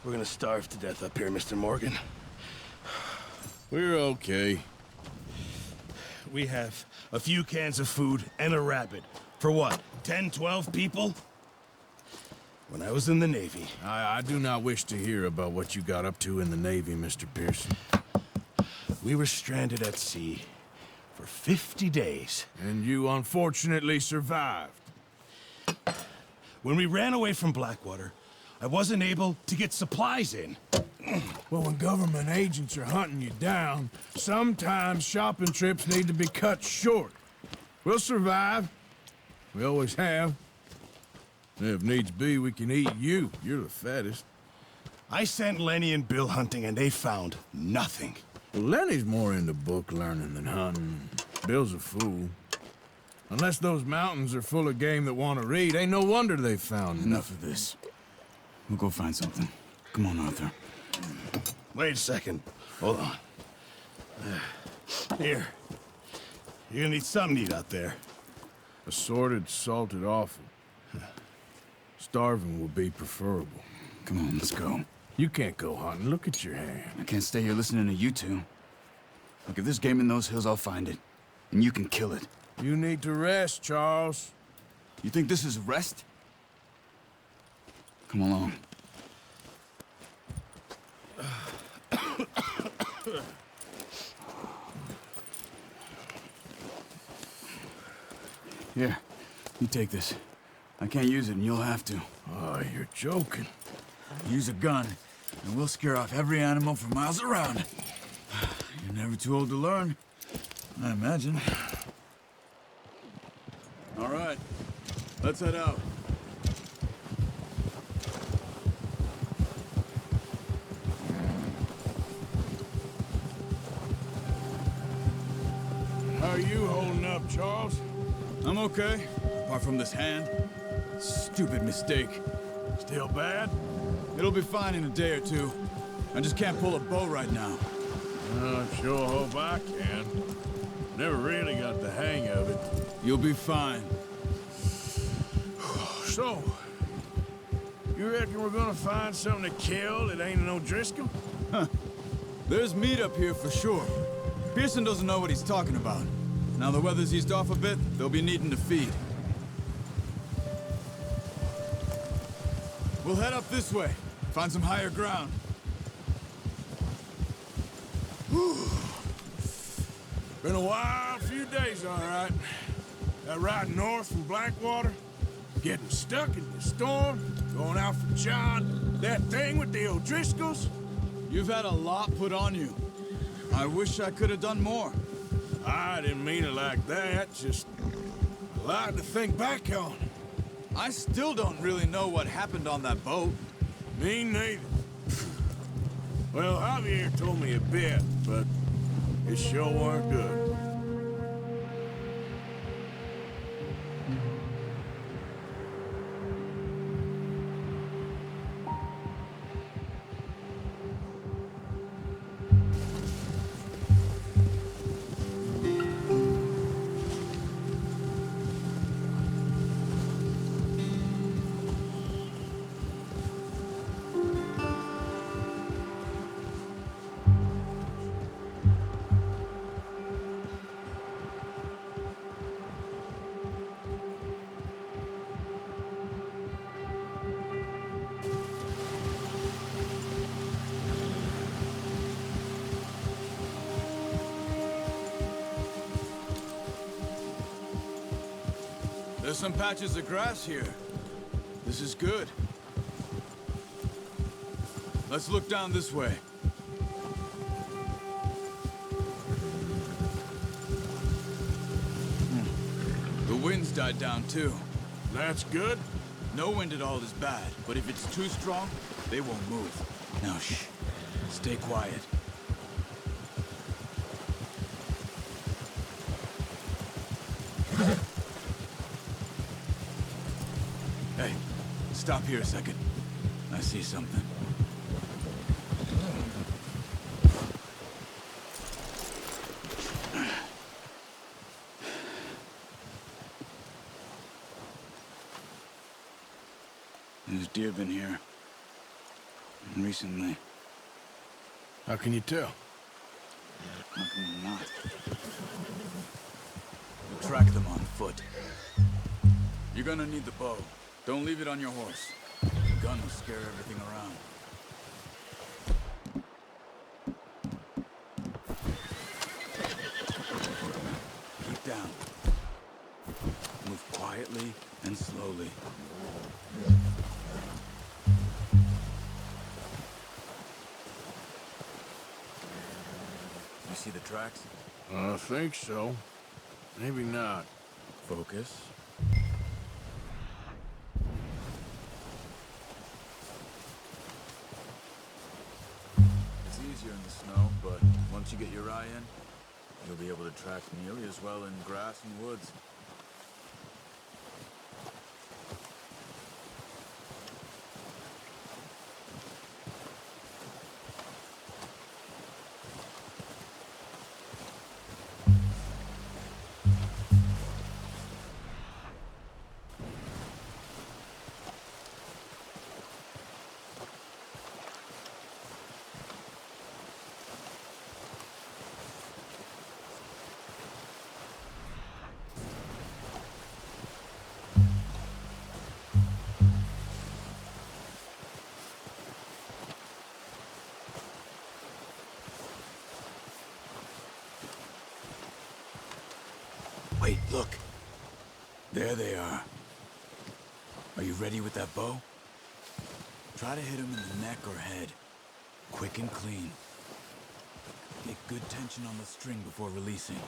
We're gonna starve to death up here, Mr. Morgan. We're okay. We have a few cans of food and a rabbit. For what, 10, 12 people? When I was in the Navy... I do not wish to hear about what you got up to in the Navy, Mr. Pearson. We were stranded at sea for 50 days. And you unfortunately survived. When we ran away from Blackwater, I wasn't able to get supplies in. Well, when government agents are hunting you down, sometimes shopping trips need to be cut short. We'll survive. We always have. And if needs be, we can eat you. You're the fattest. I sent Lenny and Bill hunting, and they found nothing. Well, Lenny's more into book learning than hunting. Bill's a fool. Unless those mountains are full of game that want to read, ain't no wonder they found Enough of this. We'll go find something. Come on, Arthur. Wait a second. Hold on. Here. You're gonna need something to eat out there. Assorted, salted offal. Starving will be preferable. Come on, let's go. You can't go hunting. Look at your hand. I can't stay here listening to you two. Look, if there's game in those hills, I'll find it. And you can kill it. You need to rest, Charles. You think this is rest? Come along. Here, you take this. I can't use it, and you'll have to. Oh, you're joking. Use a gun, and we'll scare off every animal for miles around. You're never too old to learn, I imagine. All right, let's head out. How are you holding up, Charles? I'm okay, apart from this hand. Stupid mistake. Still bad? It'll be fine in a day or two. I just can't pull a bow right now. I sure hope I can. Never really got the hang of it. You'll be fine. So, you reckon we're gonna find something to kill that ain't no Driscoll? There's meat up here for sure. Pearson doesn't know what he's talking about. Now the weather's eased off a bit, they'll be needing to feed. We'll head up this way, find some higher ground. Whew. Been a wild few days, all right. That ride north from Blackwater, getting stuck in the storm, going out for John, that thing with the O'Driscolls. You've had a lot put on you. I wish I could have done more. I didn't mean it like that, just a lot to think back on. I still don't really know what happened on that boat. Me neither. Well, Javier told me a bit, but it sure weren't good. There's some patches of grass here. This is good. Let's look down this way. wind's died down too. That's good. No wind at all is bad, but if it's too strong, they won't move. Now shh. Stay quiet. Hey, stop here a second. I see something. There's deer been here. Recently. How can you tell? How can you not? We'll track them on foot. You're gonna need the bow. Don't leave it on your horse. The gun will scare everything around. Keep down. Move quietly and slowly. You see the tracks? I think so. Maybe not. Focus. It's easier in the snow, but once you get your eye in, you'll be able to track nearly as well in grass and woods. Wait, look. There they are. Are you ready with that bow? Try to hit him in the neck or head. Quick and clean. Get good tension on the string before releasing.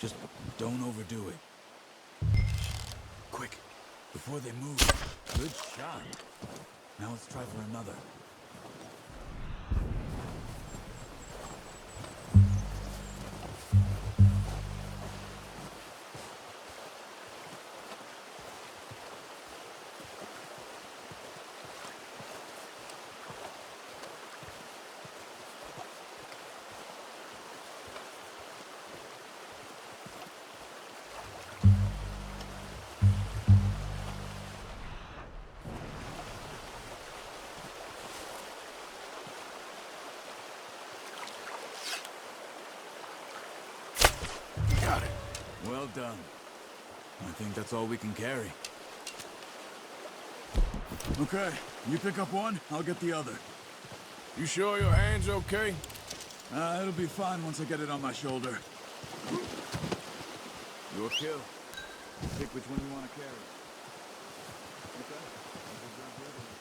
Just don't overdo it. Quick, before they move. Good shot. Now let's try for another. Got it. Well done. I think that's all we can carry. Okay, you pick up one, I'll get the other. You sure your hand's okay? It'll be fine once I get it on my shoulder. Your kill. Pick which one you want to carry. Okay. I'll grab the other one.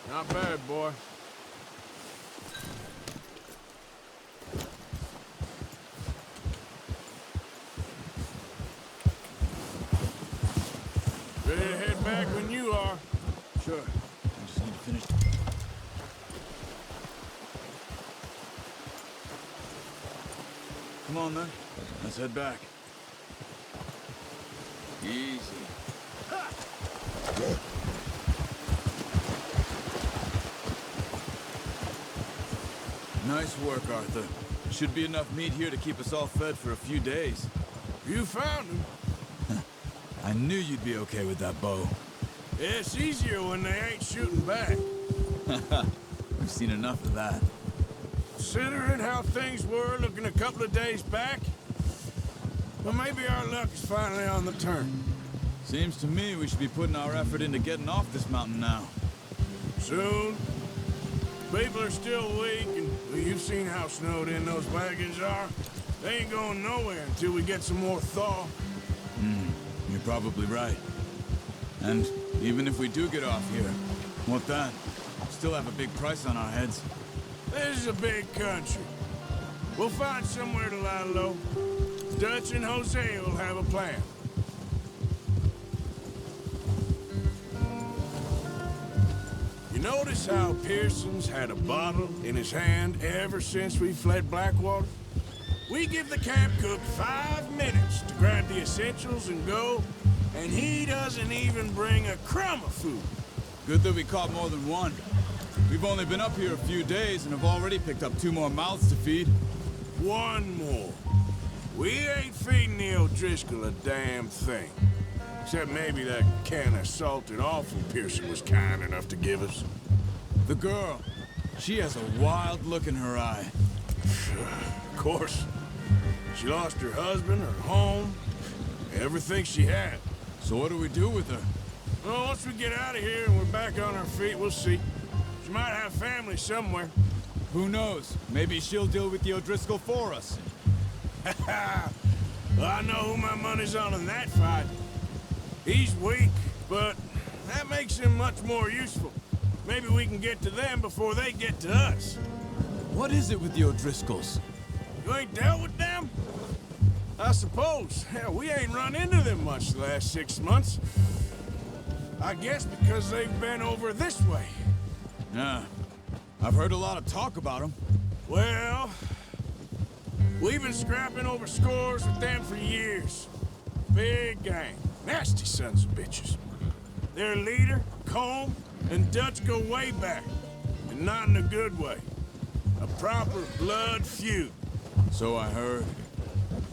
Not bad, boy. Ready to head back when you are. Sure. I just need to finish. Come on, then. Let's head back. Easy. Nice work, Arthur. Should be enough meat here to keep us all fed for a few days. You found him. I knew you'd be okay with that bow. It's easier when they ain't shooting back. We've seen enough of that. Considering how things were looking a couple of days back, well, maybe our luck is finally on the turn. Seems to me we should be putting our effort into getting off this mountain now. Soon. People are still weak, and well, you've seen how snowed in those wagons are. They ain't going nowhere until we get some more thaw. You're probably right. And even if we do get off here, what then? Still have a big price on our heads. This is a big country. We'll find somewhere to lie low. Dutch and Hosea will have a plan. You notice how Pearson's had a bottle in his hand ever since we fled Blackwater? We give the camp cook 5 minutes to grab the essentials and go, and he doesn't even bring a crumb of food. Good that we caught more than one. We've only been up here a few days and have already picked up 2 more mouths to feed. 1 more. We ain't feeding the O'Driscoll a damn thing. Except maybe that can of salted offal Pearson was kind enough to give us. The girl, she has a wild look in her eye. Of course. She lost her husband, her home, everything she had. So what do we do with her? Well, once we get out of here and we're back on our feet, we'll see. She might have family somewhere. Who knows? Maybe she'll deal with the O'Driscoll for us. Well, I know who my money's on in that fight. He's weak, but that makes him much more useful. Maybe we can get to them before they get to us. What is it with the O'Driscolls? You ain't dealt with them? I suppose. Hell, we ain't run into them much the last 6 months. I guess because they've been over this way. Yeah. I've heard a lot of talk about them. Well, we've been scrapping over scores with them for years. Big gang. Nasty sons of bitches. Their leader, Colm, and Dutch go way back. And not in a good way. A proper blood feud. So I heard.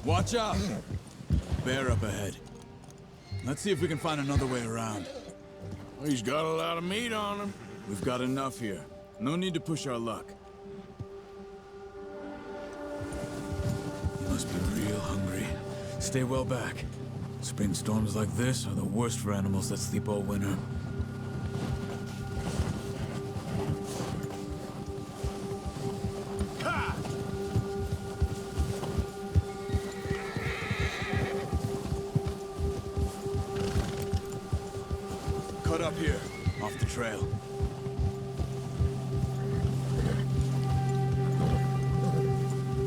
Watch out! Bear up ahead. Let's see if we can find another way around. He's got a lot of meat on him. We've got enough here. No need to push our luck. You must be real hungry. Stay well back. Spring storms like this are the worst for animals that sleep all winter. Ha! Cut up here, off the trail.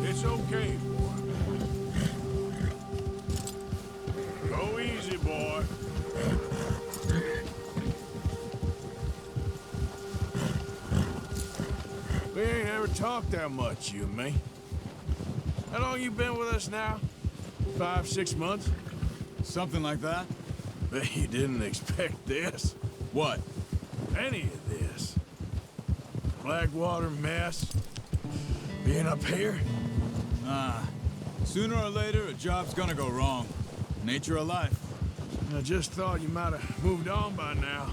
It's okay, boy. Go easy, boy. We ain't ever talked that much, you and me. How long you been with us now? 5, 6 months? Something like that? Bet you didn't expect this. What? Any of this. Blackwater mess. Being up here? Ah. Sooner or later, a job's gonna go wrong. Nature of life. I just thought you might have moved on by now.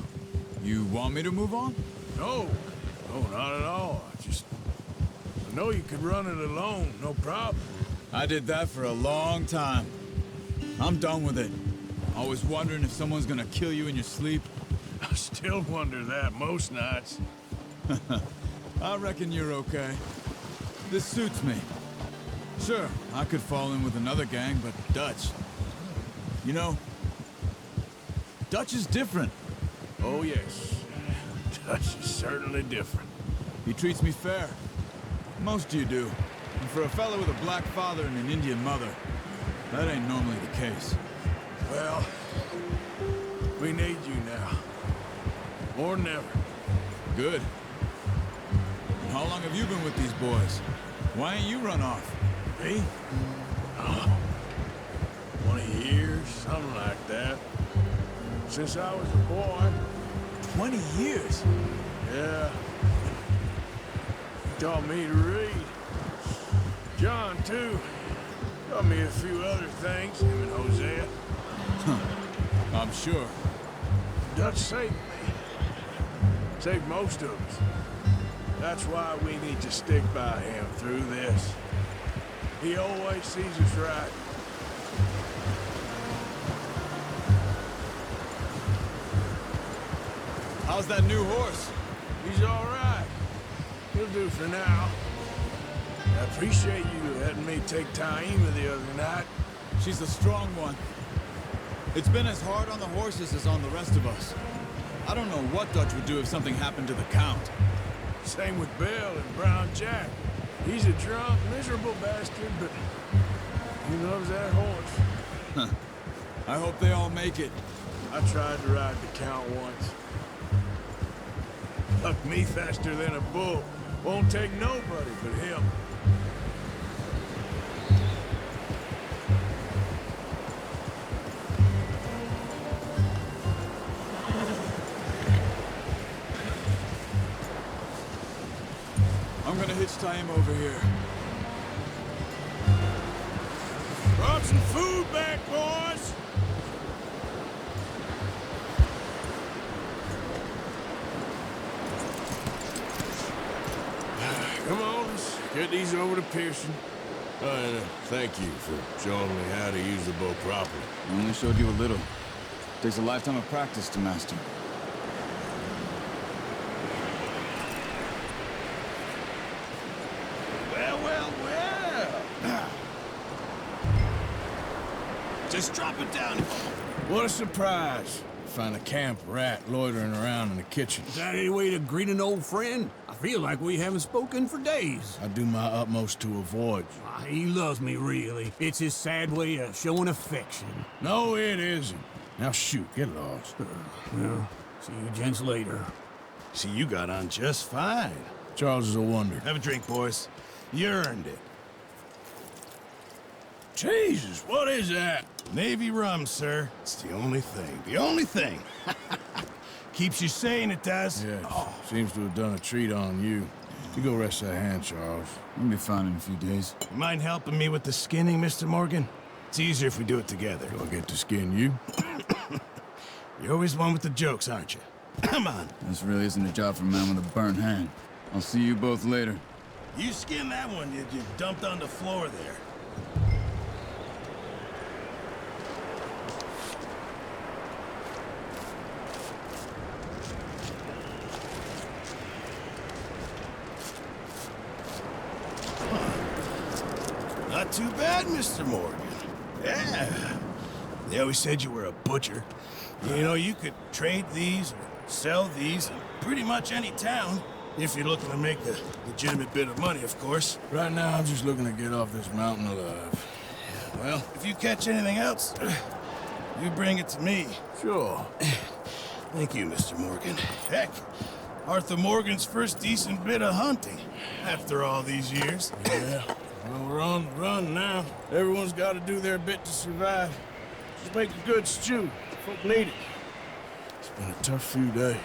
You want me to move on? No. No, not at all. I know you could run it alone, no problem. I did that for a long time. I'm done with it. Always wondering if someone's gonna kill you in your sleep. I still wonder that most nights. I reckon you're okay. This suits me. Sure, I could fall in with another gang, but Dutch... You know, Dutch is different. Oh, yes. Dutch is certainly different. He treats me fair. Most you do. And for a fellow with a black father and an Indian mother, that ain't normally the case. Well, we need you now. More than ever. Good. And how long have you been with these boys? Why ain't you run off? Me? Oh, 20 years, something like that. Since I was a boy. 20 years? Yeah. He taught me to read. John, too. Taught me a few other things, him and Hosea. I'm sure. Dutch saved me. Saved most of us. That's why we need to stick by him through this. He always sees us right. How's that new horse? He's all right. He'll do for now. I appreciate you letting me take Taima the other night. She's a strong one. It's been as hard on the horses as on the rest of us. I don't know what Dutch would do if something happened to the Count. Same with Bill and Brown Jack. He's a drunk, miserable bastard, but he loves that horse. I hope they all make it. I tried to ride the Count once. Bucked me faster than a bull. Won't take nobody but him. I'm gonna hitch Taima over here. Brought some food back, boys! Come on, let's get these over to Pearson. And thank you for showing me how to use the bow properly. I only showed you a little. Takes a lifetime of practice to master. Well. Just drop it down. What a surprise. Find a camp rat loitering around in the kitchen. Is that any way to greet an old friend? I feel like we haven't spoken for days. I do my utmost to avoid you. He loves me, really. It's his sad way of showing affection. No, it isn't. Now shoot, get lost. Well, see you gents later. See, you got on just fine. Charles is a wonder. Have a drink, boys. You earned it. Jesus, what is that? Navy rum, sir. It's the only thing. The only thing. Keeps you sane, it does. Yes, seems to have done a treat on you. You go rest that hand, Charles. We'll be fine in a few days. You mind helping me with the skinning, Mr. Morgan? It's easier if we do it together. Do I get to skin you? You're always one with the jokes, aren't you? Come on. This really isn't a job for a man with a burnt hand. I'll see you both later. You skin that one you dumped on the floor there. Not too bad, Mr. Morgan. Yeah. They always said you were a butcher. You know, you could trade these or sell these in pretty much any town. If you're looking to make a legitimate bit of money, of course. Right now, I'm just looking to get off this mountain alive. Well, if you catch anything else, you bring it to me. Sure. Thank you, Mr. Morgan. Heck, Arthur Morgan's first decent bit of hunting after all these years. Yeah. Well, we're on the run now. Everyone's got to do their bit to survive. Just make a good stew. Folk need it. It's been a tough few days.